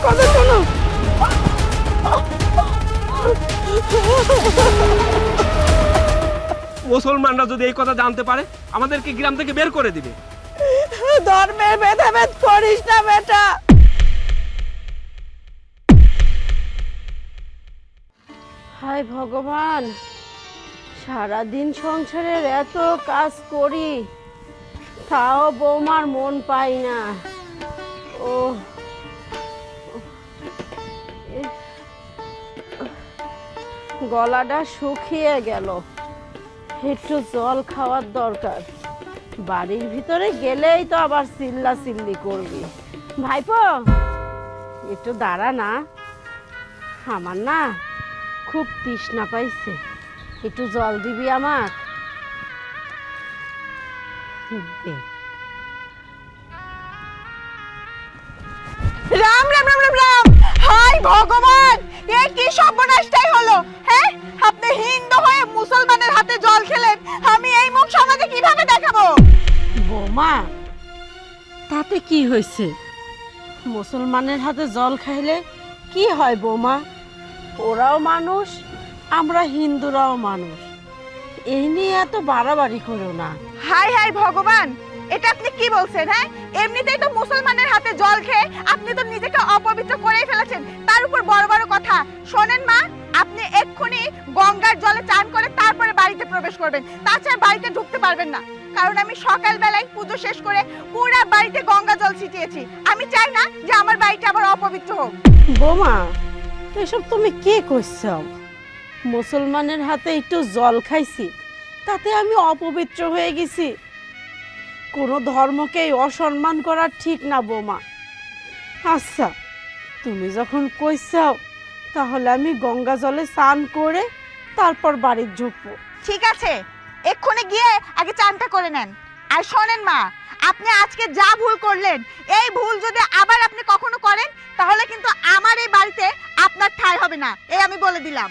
কথা শোনো। মুসলমানরা যদি এই কথা জানতে পারে আমাদেরকে গ্রাম থেকে বের করে দিবে। ধর্মের ভেদাভেদ করিস না বেটা। হায় ভগবান, সারাদিন সংসারের এত কাজ করি, তাও বৌমার মন পাই না। ও গলাটা শুকিয়ে গেল, একটু জল খাওয়ার দরকার। বাড়ির ভিতরে গেলেই তো আবার চিল্লা চিল্লি করবি। ভাইপো একটু দাঁড়া না, আমার না খুব তৃষ্ণা পাইছে, একটু জল দিবি আমার? দে। রাম রাম রাম রাম রাম। হায় ভগবান, এ কি সর্বনাশটাই হলো? হ্যাঁ, আপনি হিন্দু হয়ে মুসলমানের হাতে জল খেলেন, আমি এই মুখ সমাজে কিভাবে দেখাবো? বৌমা, তাতে কি হয়েছে? মুসলমানের হাতে জল খাইলে কি হয় বৌমা? ওরাও মানুষ, আমরা হিন্দুরাও মানুষ, এই নিয়ে এত বাড়াবাড়ি করো না। হায় হায় ভগবান, এটা আপনি কি বলছেন? হ্যাঁ, এমনিতেই তো মুসলমানের হাতে জল খেয়ে আপনি তো নিজেকে অপবিত্র করেই ফেলেছেন, তার উপর বড় বড় কথা। শোনেন মা, আপনি এক্ষুনি গঙ্গার জলে চান করে তারপরে বাড়িতে প্রবেশ করবেন, তাছাড়া বাড়িতে ঢুকতে পারবেন না। কারণ আমি সকালবেলায় পুজো শেষ করে পুরো বাড়িতে গঙ্গা জল ছিটিয়েছি। আমি চাই না যে আমার বাড়িটা আবার অপবিত্র হোক। বৌমা, এসব তুমি কি করছো? মুসলমানের হাতে একটু জল খাইছি, তাতে আমি অপবিত্র হয়ে গেছি? কোনো ধর্মকেই অসম্মান করা ঠিক না বৌমা। আচ্ছা, তুমি যখন কইছাও, তাহলে আমি গঙ্গা জলে স্নান করে তারপর বাড়ি ঢুকবো। ঠিক আছে, এক্ষুনি গিয়ে আগে চানটা করে নেন। আর শোনেন মা, আপনি আজকে যা ভুল করলেন, এই ভুল যদি আবার আপনি কখনো করেন, তাহলে কিন্তু আমার এই বাড়িতে আপনার ঠাঁই হবে না, এই আমি বলে দিলাম।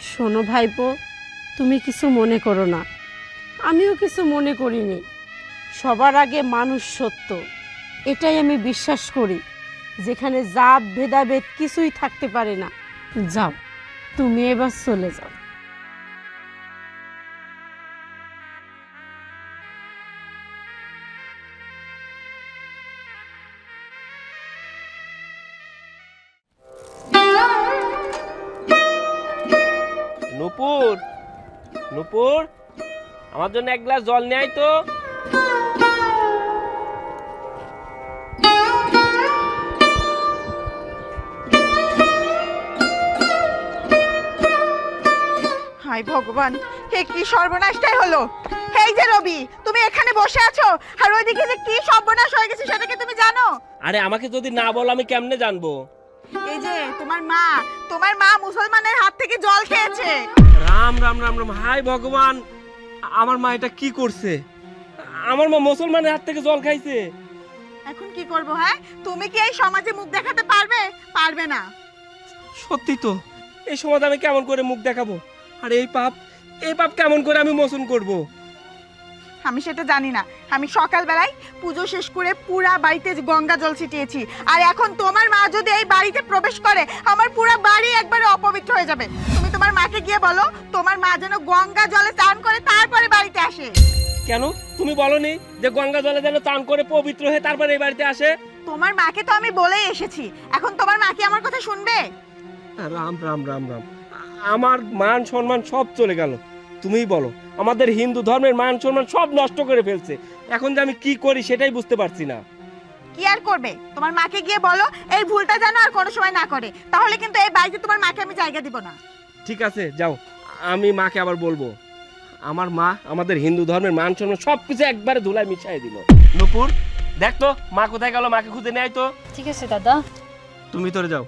শোনো ভাইপো, তুমি কিছু মনে করো না, আমিও কিছু মনে করিনি। সবার আগে মানুষ সত্য, এটাই আমি বিশ্বাস করি, যেখানে জাত ভেদাভেদ কিছুই থাকতে পারে না। যাও, তুমি এবার চলে যাও। নূপুর, নূপুর, আমার জন্য এক গ্লাস জল নিয়ে আয় তো। হায় ভগবান, হে কি সর্বনাশটাই হলো! এই যে রবি, তুমি এখানে বসে আছো, আর ওইদিকে যে কি সর্বনাশ হয়ে গেছে সেটা কি তুমি জানো? আরে আমাকে যদি না বলো আমি কেমনে জানবো? এই যে তোমার মা মুসলমানের হাত থেকে জল খেয়েছে। রাম রাম রাম রাম, হায় ভগবান, আমার মা এটা কি করছে? আমার মা মুসলমানের হাত থেকে জল খাইছে। এখন কি করব? হ্যাঁ, তুমি কি এই সমাজে মুখ দেখাতে পারবে? পারবে না। সত্যি তো, এই সমাজে আমি কেমন করে মুখ দেখাবো? আর এই পাপ কেমন করে আমি মোচন করব? আমি সেটা জানি না। আমি সকালবেলায় পুজো শেষ করে পুরা বাড়িতে গঙ্গা জল ছিটিয়েছি, আর এখন তোমার মা যদি এই বাড়িতে প্রবেশ করে, আমার পুরা বাড়ি একবারে অপবিত্র হয়ে যাবে। তুমি তোমার মাকে গিয়ে বলো তোমার মা যেন গঙ্গা জলে স্নান করে তারপরে বাড়িতে আসে। কেন তুমি বলনি যে গঙ্গা জলে যেন চান করে পবিত্র হয়ে তারপরে এই বাড়িতে আসে? তোমার মাকে তো আমি বলেই এসেছি, এখন তোমার মা কি আমার কথা শুনবে? রাম রাম রাম রাম, আমার মান সম্মান সব চলে গেল। তুমিই বলো, আমাদের হিন্দু ধর্মের মান সম্মান সব নষ্ট করে ফেলছে। এখন যে আমি কি করি সেটাই বুঝতে পারছি না। কি আর করবে? তোমার মাকে গিয়ে বলো এই ভুলটা যেন আর কোনো সময় না করে, তাহলে কিন্তু এই বাড়িতে তোমার মাকে আমি জায়গা দিব না। ঠিক আছে, যাও, আমি মাকে আবার বলবো। আমার মা আমাদের হিন্দু ধর্মের মান সম্মান সবকিছু একবারে ধুলায় মিশাই দিল। নূপুর, দেখ তো মা কোথায় গেল, মাকে খুঁজে নিয়ে আয় তো। ঠিক আছে দাদা। তুমি তোরে যাও।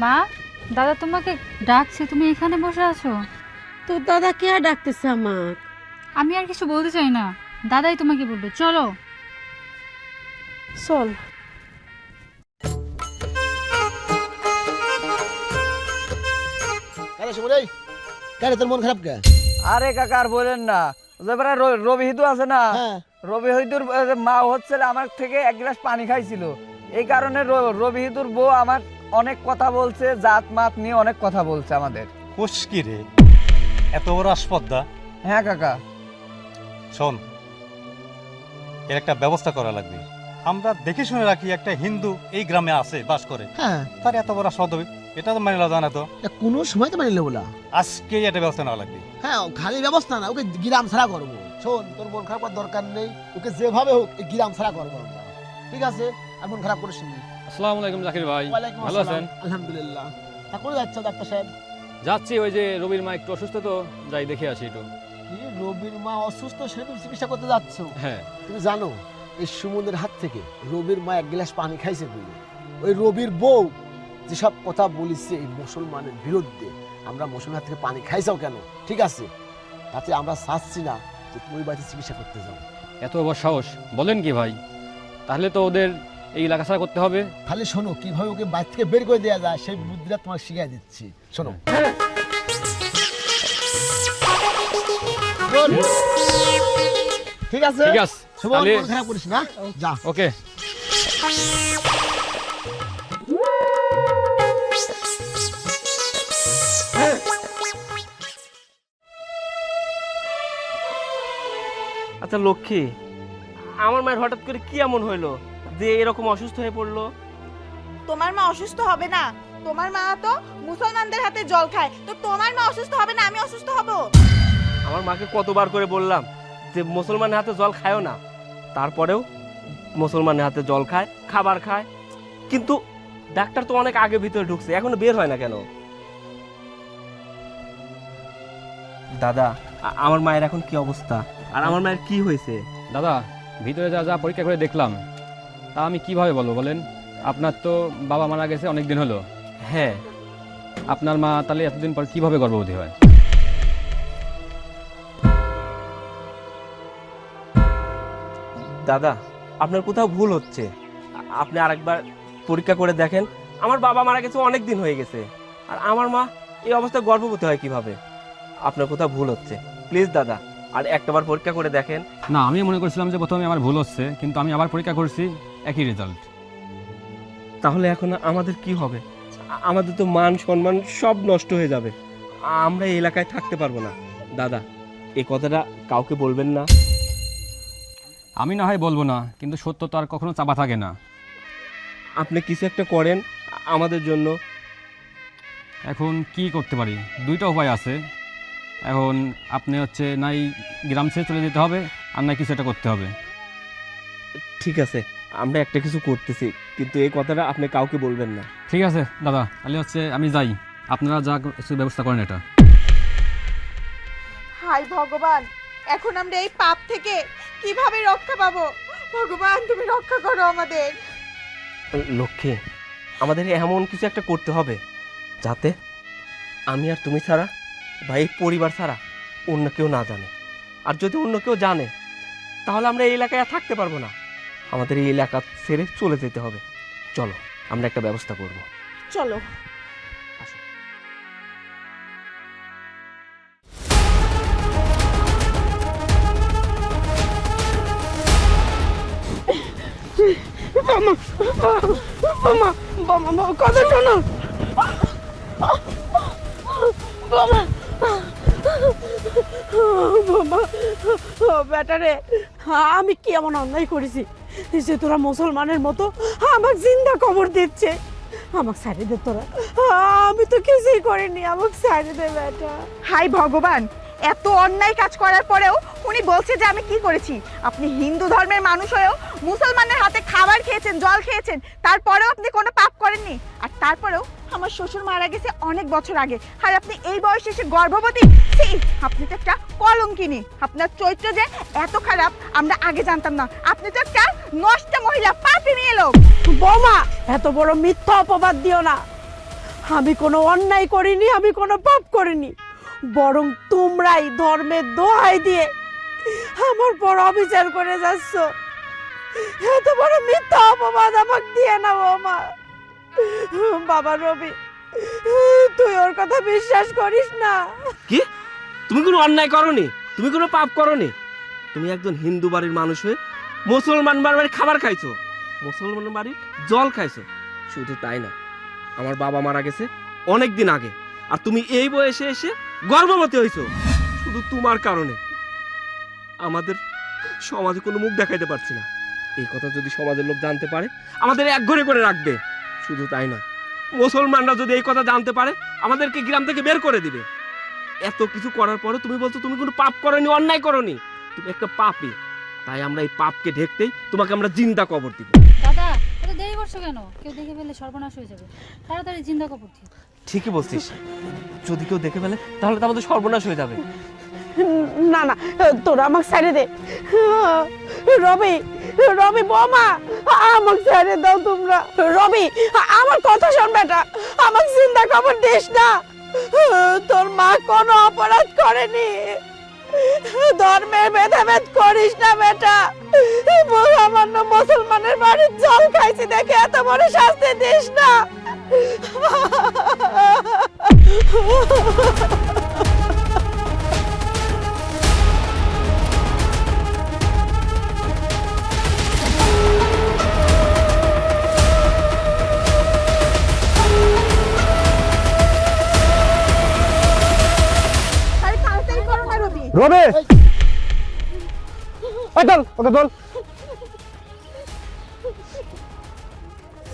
মা, দাদা তোমাকে ডাকছে, তুমি এখানে বসে আছো। তো দাদা কে ডাকতেছে আমার? আমি আর কিছু বলতে চাই না, দাদাই তোমাকে বলবে, চলো। চল। আরে সুমন এই কেন তোর মন খারাপ কে? আরে কাকা আর বলেন না, এবারে রবি হিদু আছে না, হ্যাঁ রবি হিদুর মা হচ্ছে আমার থেকে এক গ্লাস পানি খাইছিল। এই কারণে রবি হিদুর বউ আমার অনেক কথা বলছে, জাত মাত নিয়ে অনেক কথা বলছে আমাদের। খুশকি রে, এত বড় আসপদ্দা। হ্যাঁ কাকা। শোন, এর একটা ব্যবস্থা করা লাগবে। আমরা দেখে শুনে রাখি একটা হিন্দু এই গ্রামে আছে, বাস করে, হ্যাঁ তার এত বড় আসপদ হবে, এটা তো মানে লওয়া না তো। এটা কোনো সময় তো মানে নেবো না। আজকেই একটা ব্যবস্থা নেওয়া লাগবে। হ্যাঁ খালি ব্যবস্থা না, ওকে গ্রাম ছাড়া করবো। শোন তোর মন খারাপ করার দরকার নেই, ওকে যেভাবে হোক এই গ্রাম ছাড়া করবো আমরা, ঠিক আছে? আর মন খারাপ করিস না। আসসালামু আলাইকুম জাকির ভাই, ওয়ালাইকুম ভালো আসসালাম। আছেন? আলহামদুলিল্লাহ। তা করে যাচ্ছ ডাক্তার সাহেব? যাচ্ছি, ওই যে রবির মা একটু অসুস্থ, তো যাই দেখে আসি একটু। কি রবির মা অসুস্থ, সে তুমি চিকিৎসা করতে যাচ্ছ? হ্যাঁ। তুমি জানো এই সুমনের হাত থেকে রবির মা এক গ্লাস পানি খাইছে বলে ওই রবির বউ যেসব কথা বলিছে এই মুসলমানের বিরুদ্ধে, আমরা মুসলমান থেকে পানি খাইছাও কেন, ঠিক আছে? তাতে আমরা চাচ্ছি না যে তুমি বাড়িতে চিকিৎসা করতে যাও। এত বড় সাহস, বলেন কি ভাই? তাহলে তো ওদের এই এলাকা ছাড়া করতে হবে। খালি শোনো কিভাবে ওকে বাড়ি থেকে বের করে দেওয়া যায় সেই বুদ্ধিটা তোমাকে শিখিয়ে দিচ্ছি, শোনো। ঠিক আছে ঠিক আছে, শুভ, তাহলে মন খারাপ করিস না, যা। ওকে। আচ্ছা লক্ষ্মী, আমার মায়ের হঠাৎ করে কি এমন হইলো যে এরকম অসুস্থ হয়ে পড়লো? তোমার মা অসুস্থ হবে না? তোমার মা তো মুসলমানদের হাতে জল খায়, তো তোমার মা অসুস্থ হবে না আমি অসুস্থ হব? আমার মাকে কতবার করে বললাম যে মুসলমানের হাতে জল খায়ও না, তারপরেও মুসলমানের হাতে জল খায়, খাবার খায়, কিন্তু ডাক্তার তো অনেক আগে ভিতরে ঢুকছে, এখনো বের হয় না কেন? দাদা, আমার মায়ের এখন কি অবস্থা, আর আমার মায়ের কি হয়েছে? দাদা, ভিতরে যা যা পরীক্ষা করে দেখলাম, তা আমি কিভাবে বলবো বলেন? আপনার তো বাবা মারা গেছে অনেক দিন হলো। হ্যাঁ। আপনার মা তাহলে এতদিন পর কিভাবে গর্ভবতী হয়? দাদা, আপনার কোথাও ভুল হচ্ছে, আপনি আরেকবার পরীক্ষা করে দেখেন। আমার বাবা মারা গেছে অনেক দিন হয়ে গেছে, আর আমার মা এই অবস্থায় গর্ভবতী হয় কিভাবে? আপনার কোথাও ভুল হচ্ছে, প্লিজ দাদা আর একটাবার পরীক্ষা করে দেখেন। না, আমি মনে করছিলাম যে প্রথমে আমার ভুল হচ্ছে, কিন্তু আমি আবার পরীক্ষা করছি, একই রেজাল্ট। তাহলে এখন আমাদের কি হবে? আমাদের তো মান সম্মান সব নষ্ট হয়ে যাবে, আমরা এই এলাকায় থাকতে পারবো না। দাদা, এই কথাটা কাউকে বলবেন না। আমি না হয় বলবো না, কিন্তু সত্য তো আর কখনো চাপা থাকে না। আপনি কিছু একটা করেন আমাদের জন্য। এখন কি করতে পারি? দুইটা উপায় আছে। এখন আপনি হচ্ছে নাই গ্রাম ছেড়ে চলে যেতে হবে, আর নাই কিছু একটা করতে হবে। ঠিক আছে, আমরা একটা কিছু করতেছি, কিন্তু এই কথাটা আপনি কাউকে বলবেন না। ঠিক আছে দাদা, তাহলে হচ্ছে আমি যাই, আপনারা যা কিছু ব্যবস্থা করেন এটা। হাই ভগবান, এখন আমরা এই পাপ থেকে কিভাবে রক্ষা পাবো? ভগবান তুমি রক্ষা করো আমাদের। লক্ষ্মী, আমাদের এমন কিছু একটা করতে হবে যাতে আমি আর তুমি ছাড়া বা এই পরিবার ছাড়া অন্য কেউ না জানে। আর যদি অন্য কেউ জানে তাহলে আমরা এই এলাকায় আর থাকতে পারবো না, আমাদের এই এলাকা ছেড়ে চলে যেতে হবে। চলো, আমরা একটা ব্যবস্থা করব। চলো। মামা, মামা, মামা, মামা, কথা শোনো। মামা, মামা, বেটারে, আমি কি এমন অন্যায় করেছি যে তোরা মুসলমানের মতো আমাকে জিন্দা কবর দিচ্ছে? আমাকে ছাড়ে দে তোরা, আমি তো কিছুই করিনি, আমাকে ছাড়ে দে বেটা। হাই ভগবান, এত অন্যায় কাজ করার পরেও উনি বলছে যে আমি কি করেছি? আপনি হিন্দু ধর্মের মানুষ হয়েও মুসলমানের হাতে খাবার খেয়েছেন, জল খেয়েছেন, তারপরেও আপনি কোনো পাপ করেননি। আর তারপরেও আমার শ্বশুর মারা গেছে অনেক বছর আগে, আর আপনি এই বয়সে এসে গর্ভবতী? আপনি তো একটা কলঙ্কিনী। আপনার চরিত্র যে এত খারাপ আমরা আগে জানতাম না। আপনি তো একটা নষ্ট মহিলা, পাপিনী লোক। বোমা, এত বড় মিথ্যা অপবাদ দিও না। আমি কোনো অন্যায় করিনি, আমি কোনো পাপ করিনি, বরং তোমরাই ধর্মের দোহাই দিয়ে আমার পর অবিচার করে যাচ্ছ। এত বড় মিথ্যা অপবাদ আমাকে দিয়ে না বৌমা। বাবা রবি, তুই ওর কথা বিশ্বাস করিস না। কি? তুমি কোনো অন্যায় করনি, তুমি কোনো পাপ করনি। তুমি একজন হিন্দু বাড়ির মানুষ হয়ে মুসলমান বাড়ির খাবার খাইছো, মুসলমান বাড়ির জল খাইছো। শুধু তাই না, আমার বাবা মারা গেছে অনেক দিন আগে, আর তুমি এই বয়সে এসে গর্ভবতী হইছো শুধু তোমার কারণে। আমাদের সমাজে কোনো মুখ দেখাইতে পারছি না। এই কথা যদি সমাজের লোক জানতে পারে, আমাদের একঘরে করে রাখবে। শুধু তাই না, মুসলমানরা যদি এই কথা জানতে পারে, আমাদেরকে গ্রাম থেকে বের করে দিবে। এত কিছু করার পরে তুমি বলছো তুমি কোনো পাপ করনি, অন্যায় করনি, তুমি একটা পাপী। তাই আমরা এই পাপকে ঢেকতেই তোমাকে আমরা জিন্দা কবর দিব। দাদা এত দেরি করছো কেন? কেউ দেখে ফেললে সর্বনাশ হয়ে যাবে, তাড়াতাড়ি জিন্দা কবর দিও। ঠিকই বলছিস, যদি কেউ দেখে ফেলে তাহলে তো আমাদের সর্বনাশ হয়ে যাবে। না না, তোরা আমাকে ছেড়ে দে। রবি, রবি বৌমা, আমাকে ছেড়ে দাও তোমরা। রবি, আমার কথা শোন বেটা, আমাকে জিন্দা খবর দিস না। তোর মা কোনো অপরাধ করেনি, ধর্মের ভেদাভেদ করিস না বেটা। সামান্য মুসলমানের বাড়ির জল খাইছি দেখে এত বড় শাস্তি দিস না। আরে তাড়াতাড়ি করো না রবি। রবি, ওই দল, ওকে দল।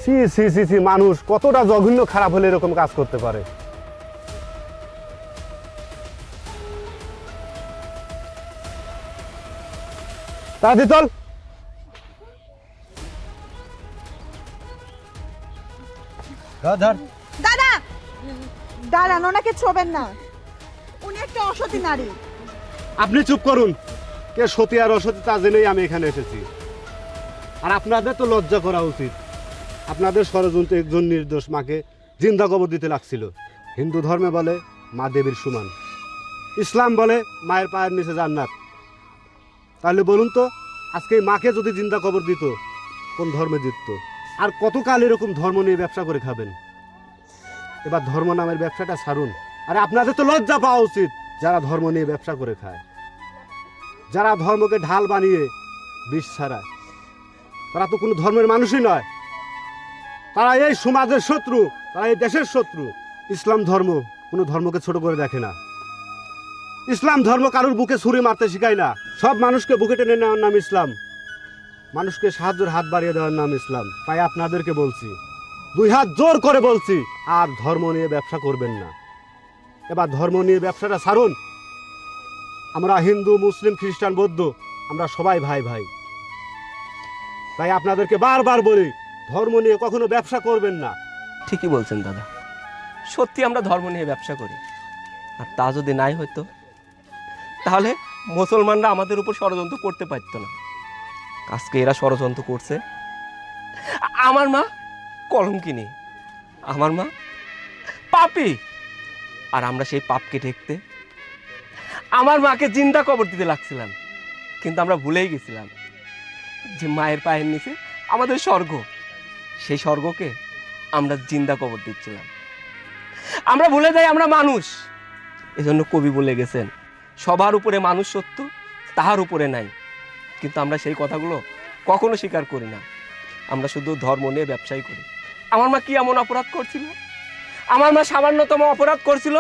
সি সি সি সি, মানুষ কতটা জঘন্য খারাপ হলে এরকম কাজ করতে পারে। তাড়াতাড়ি চল। দাদা দাঁড়ান, ওনাকে ছোবেন না, উনি একটা অসতী নারী। আপনি চুপ করুন। কে সতী আর অসতী তা জেনেই আমি এখানে এসেছি। আর আপনাদের তো লজ্জা করা উচিত। আপনাদের ষড়যন্ত্রে একজন নির্দোষ মাকে জিন্দা কবর দিতে লাগছিল। হিন্দু ধর্মে বলে মা দেবীর সমান, ইসলাম বলে মায়ের পায়ের নিচে জান্নাত। তাহলে বলুন তো, আজকে এই মাকে যদি জিন্দা কবর দিত, কোন ধর্মে জিতত? আর কতকাল এরকম ধর্ম নিয়ে ব্যবসা করে খাবেন? এবার ধর্ম নামের ব্যবসাটা ছাড়ুন। আরে আপনাদের তো লজ্জা পাওয়া উচিত, যারা ধর্ম নিয়ে ব্যবসা করে খায়, যারা ধর্মকে ঢাল বানিয়ে বিষ ছাড়ায়। তারা তো কোনো ধর্মের মানুষই নয়, তারা এই সমাজের শত্রু, তারা এই দেশের শত্রু। ইসলাম ধর্ম কোনো ধর্মকে ছোট করে দেখে না। ইসলাম ধর্ম কারোর বুকে ছুরি মারতে শিখায় না। সব মানুষকে বুকে টেনে নেওয়ার নাম ইসলাম, মানুষকে সাহায্যের হাত বাড়িয়ে দেওয়ার নাম ইসলাম। তাই আপনাদেরকে বলছি, দুই হাত জোর করে বলছি, আর ধর্ম নিয়ে ব্যবসা করবেন না। এবার ধর্ম নিয়ে ব্যবসাটা ছাড়ুন। আমরা হিন্দু, মুসলিম, খ্রিস্টান, বৌদ্ধ, আমরা সবাই ভাই ভাই। তাই আপনাদেরকে বারবার বলি, ধর্ম নিয়ে কখনো ব্যবসা করবেন না। ঠিকই বলছেন দাদা, সত্যি আমরা ধর্ম নিয়ে ব্যবসা করি। আর তা যদি নাই হতো, তাহলে মুসলমানরা আমাদের উপর ষড়যন্ত্র করতে পারতো না। আজকে এরা ষড়যন্ত্র করছে। আমার মা কলঙ্কিনী, আমার মা পাপী, আর আমরা সেই পাপকে ঢেকতে আমার মাকে জিন্দা কবর দিতে লাগছিলাম। কিন্তু আমরা ভুলেই গেছিলাম যে মায়ের পায়ের নিচে আমাদের স্বর্গ, সেই স্বর্গকে আমরা জিন্দা কবর দিচ্ছিলাম। আমরা ভুলে যাই আমরা মানুষ। এজন্য কবি বলে গেছেন, সবার উপরে মানুষ সত্য, তাহার উপরে নাই। কিন্তু আমরা সেই কথাগুলো কখনো স্বীকার করি না। আমরা শুধু ধর্ম নিয়ে ব্যবসাই করি। আমার মা কি এমন অপরাধ করছিল? আমার মা সামান্যতম অপরাধ করছিল,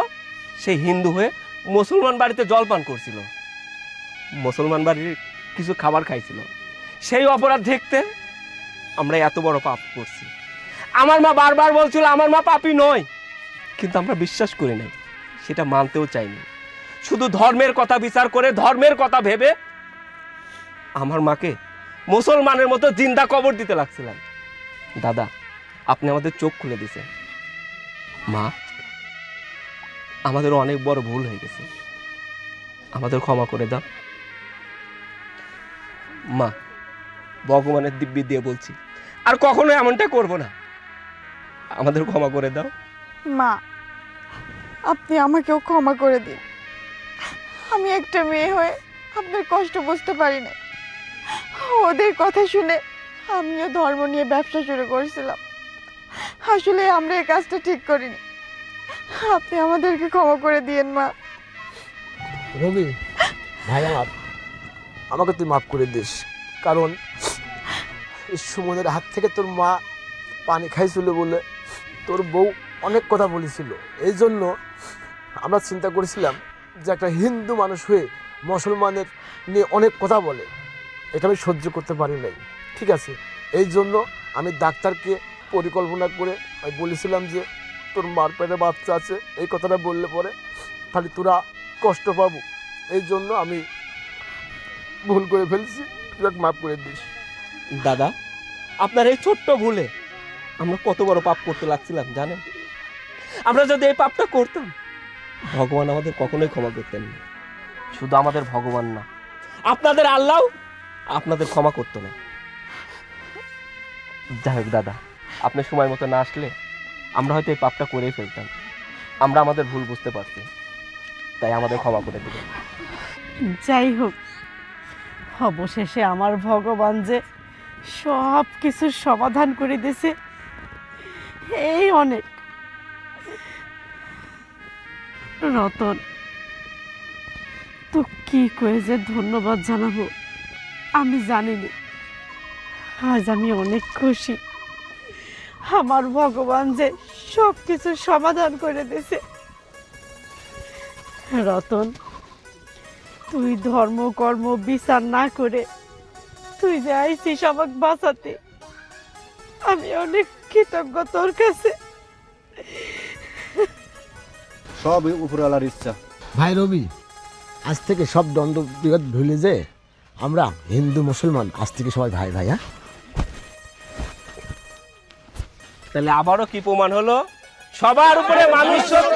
সেই হিন্দু হয়ে মুসলমান বাড়িতে জলপান করছিল, মুসলমান বাড়ির কিছু খাবার খাইছিল। সেই অপরাধ ঢেকতে আমরা এত বড় পাপ করছি। আমার মা বারবার বলছিল আমার মা পাপী নয়, কিন্তু আমরা বিশ্বাস করি নাই, সেটা মানতেও চাইনি। শুধু ধর্মের কথা বিচার করে, ধর্মের কথা ভেবে আমার মাকে মুসলমানের মতো জিন্দা কবর দিতে লাগছিলাম। দাদা, আপনি আমাদের চোখ খুলে দিয়েছেন। মা, আমাদের অনেক বড় ভুল হয়ে গেছে, আমাদের ক্ষমা করে দাও। মা, ভগবানের দিব্যি দিয়ে বলছি, আর কখনো এমনটা করব না, আমাদের ক্ষমা করে দাও। মা, আপনি আমাকেও ক্ষমা করে দিন। আমি একটা মেয়ে হয়ে আপনার কষ্ট বুঝতে পারি না। ওদের কথা শুনে আমিও ধর্ম নিয়ে ব্যবসা শুরু করেছিলাম। আসলে আমরা এই কাজটা ঠিক করিনি। আপনি আমাদেরকে ক্ষমা করে দিয়েন মা। রবি ভাই আমার, আমাকে তুই মাফ করে দিস, কারণ এই সুমনের হাত থেকে তোর মা পানি খাইছিল বলে তোর বউ অনেক কথা বলেছিল। এই জন্য আমরা চিন্তা করেছিলাম যে একটা হিন্দু মানুষ হয়ে মুসলমানের নিয়ে অনেক কথা বলে, এটা আমি সহ্য করতে পারি নাই। ঠিক আছে, এই জন্য আমি ডাক্তারকে পরিকল্পনা করে আমি বলেছিলাম যে তোর মার পেটে বাচ্চা আছে, এই কথাটা বললে পরে খালি তোরা কষ্ট পাবো। এই জন্য আমি ভুল করে ফেলছি, তুই এক মাফ করে দিস। দাদা, আপনার এই ছোট্ট ভুলে আমরা কত বড় পাপ করতে লাগছিলাম জানেন? আমরা যদি এই পাপটা করতাম, ভগবান আমাদের কখনোই ক্ষমা করতেন না। শুধু আমাদের ভগবান না, আপনাদের আল্লাহ আপনাদের ক্ষমা করতো না। যাই হোক দাদা, আপনি সময় মতো না আসলে আমরা হয়তো এই পাপটা করেই ফেলতাম। আমরা আমাদের ভুল বুঝতে পারছি, তাই আমাদের ক্ষমা করে দিবেন। যাই হোক, অবশেষে আমার ভগবান যে সব কিছুর সমাধান করে দিয়েছে, এই অনেক। রতন, তো কি করে যে ধন্যবাদ জানাবো আমি জানিনি। আজ আমি অনেক খুশি আমার ভগবান যে সব কিছুর সমাধান করে দিয়েছে। রতন, তুই ধর্ম কর্ম বিচার না করে তুই যে আইছিস আমাকে বাঁচাতে, আমি অনেক কৃতজ্ঞ তোর কাছে। সব উপরওয়ালার ইচ্ছা। ভাই রবি, আজ থেকে সব দ্বন্দ্ব বিবাদ ভুলে যে আমরা হিন্দু মুসলমান আজ থেকে সবাই ভাই ভাই। হ্যাঁ, তাহলে আবারও কি প্রমাণ হলো? সবার উপরে মানুষ সত্য।